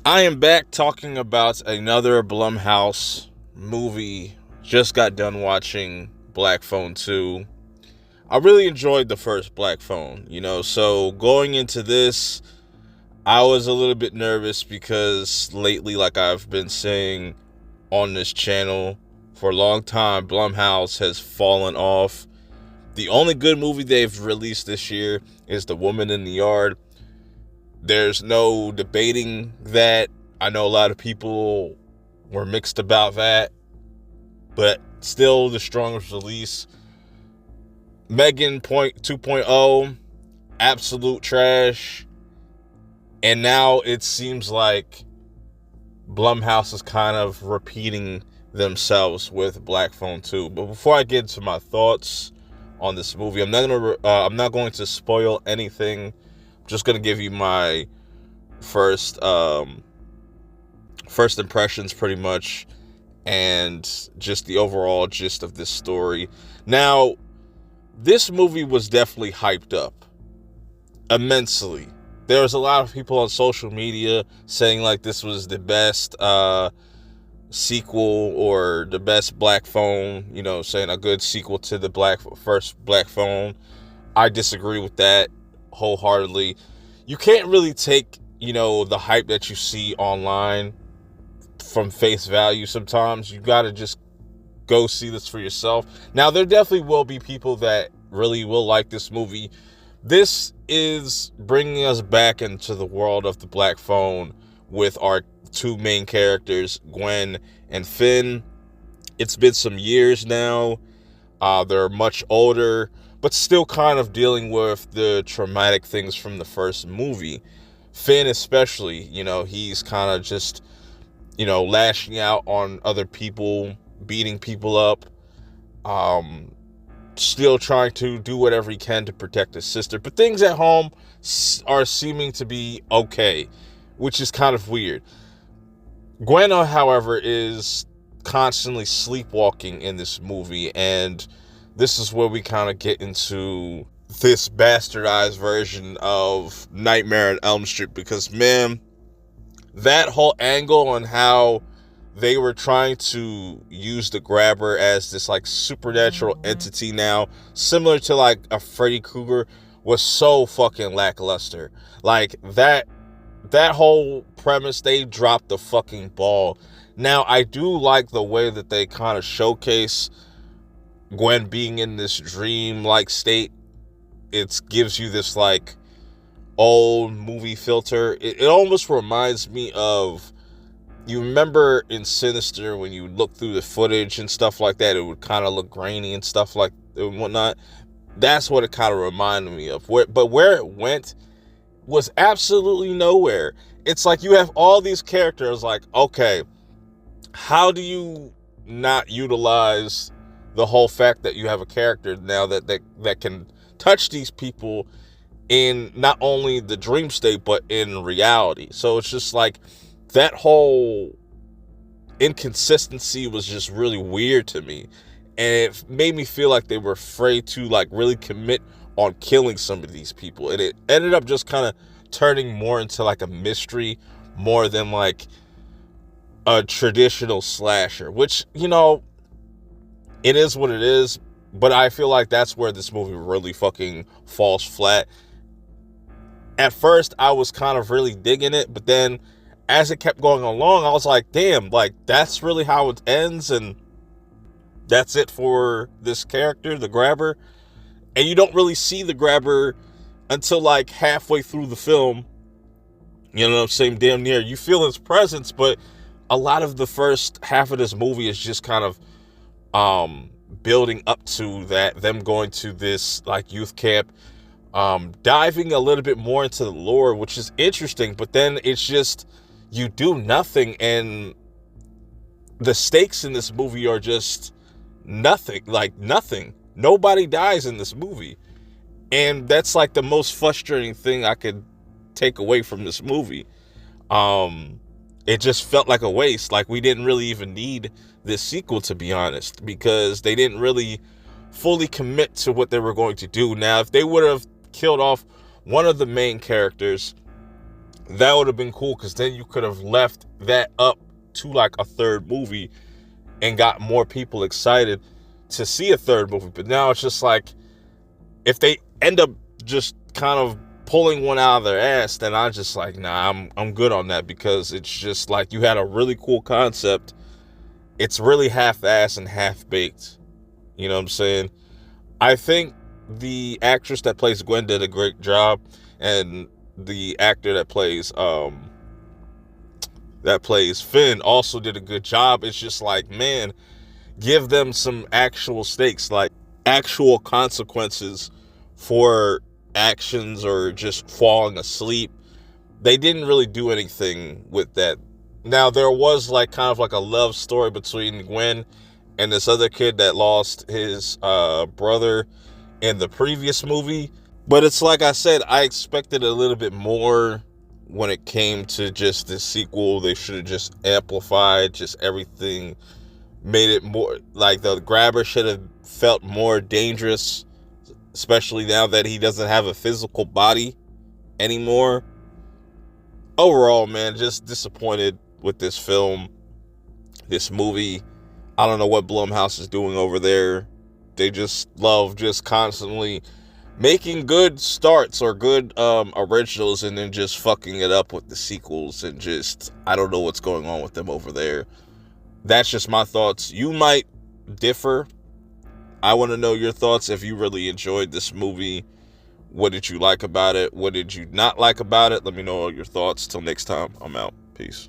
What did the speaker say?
I am back talking about another Blumhouse movie. Just got done watching Black Phone 2. I really enjoyed the first Black Phone, so going into this, I was a little bit nervous because lately, like I've been saying on this channel for a long time, Blumhouse has fallen off. The only good movie they've released this year is The Woman in the Yard. There's no debating that. I know a lot of people were mixed about that, but still the strongest release. Megan Point 2.0, absolute trash. And now it seems like Blumhouse is kind of repeating themselves with Black Phone 2. But before I get into my thoughts on this movie, I'm not going to spoil anything. I'm just going to give you my first impressions pretty much, and just the overall gist of this story. Now, this movie was definitely hyped up immensely. There was a lot of people on social media saying like this was the best sequel or the best Black Phone, saying a good sequel to the first Black Phone. I disagree with that wholeheartedly. You can't really take, the hype that you see online from face value sometimes. You got to just go see this for yourself. Now, there definitely will be people that really will like this movie. This is bringing us back into the world of the Black Phone with our two main characters, Gwen and Finn. It's been some years now. They're much older, but still kind of dealing with the traumatic things from the first movie. Finn especially, he's kind of just, lashing out on other people, beating people up, still trying to do whatever he can to protect his sister. But things at home are seeming to be okay, which is kind of weird. Gwen, however, is constantly sleepwalking in this movie, and this is where we kind of get into this bastardized version of Nightmare on Elm Street, because, man, that whole angle on how they were trying to use the grabber as this like supernatural entity now, similar to like a Freddy Krueger, was so fucking lackluster. Like that whole premise, they dropped the fucking ball. Now, I do like the way that they kind of showcase Gwen being in this dream-like state. It gives you this like old movie filter. It almost reminds me of, you remember in Sinister when you look through the footage and stuff like that, it would kind of look grainy and stuff like and whatnot. That's what it kind of reminded me of. But where it went was absolutely nowhere. It's like you have all these characters, like, okay, how do you not utilize the whole fact that you have a character now that can touch these people in not only the dream state but in reality? So it's just like that whole inconsistency was just really weird to me, and it made me feel like they were afraid to like really commit on killing some of these people, and it ended up just kind of turning more into like a mystery more than like a traditional slasher, which, it is what it is. But I feel like that's where this movie really fucking falls flat. At first, I was kind of really digging it, but then as it kept going along, I was like, damn, like, that's really how it ends, and that's it for this character, the grabber. And you don't really see the grabber until like halfway through the film. You know what I'm saying? Damn near. You feel his presence, but a lot of the first half of this movie is just kind of building up to that, them going to this like youth camp, diving a little bit more into the lore, which is interesting, but then it's just, you do nothing, and the stakes in this movie are just nothing. Nobody dies in this movie, and that's like the most frustrating thing I could take away from this movie. It just felt like a waste. Like, we didn't really even need this sequel, to be honest, because they didn't really fully commit to what they were going to do. Now, if they would have killed off one of the main characters, That would have been cool, because then you could have left that up to like a third movie and got more people excited to see a third movie. But now it's just like, if they end up just kind of pulling one out of their ass, then I'm just like, nah, I'm good on that, because it's just like, you had a really cool concept. It's really half-assed and half-baked. You know what I'm saying? I think the actress that plays Gwen did a great job, and the actor that plays Finn also did a good job. It's just like, man, give them some actual stakes, like actual consequences for actions or just falling asleep. They didn't really do anything with that. Now, there was like kind of like a love story between Gwen and this other kid that lost his brother in the previous movie. But it's like I said, I expected a little bit more when it came to just the sequel. They should have just amplified just everything, made it more like the grabber should have felt more dangerous, especially now that he doesn't have a physical body anymore. Overall, man, just disappointed with this film, this movie. I don't know what Blumhouse is doing over there. They just love just constantly making good starts or good originals and then just fucking it up with the sequels, and just, I don't know what's going on with them over there. That's just my thoughts. You might differ. I want to know your thoughts. If you really enjoyed this movie, what did you like about it? What did you not like about it? Let me know all your thoughts. Till next time, I'm out. Peace.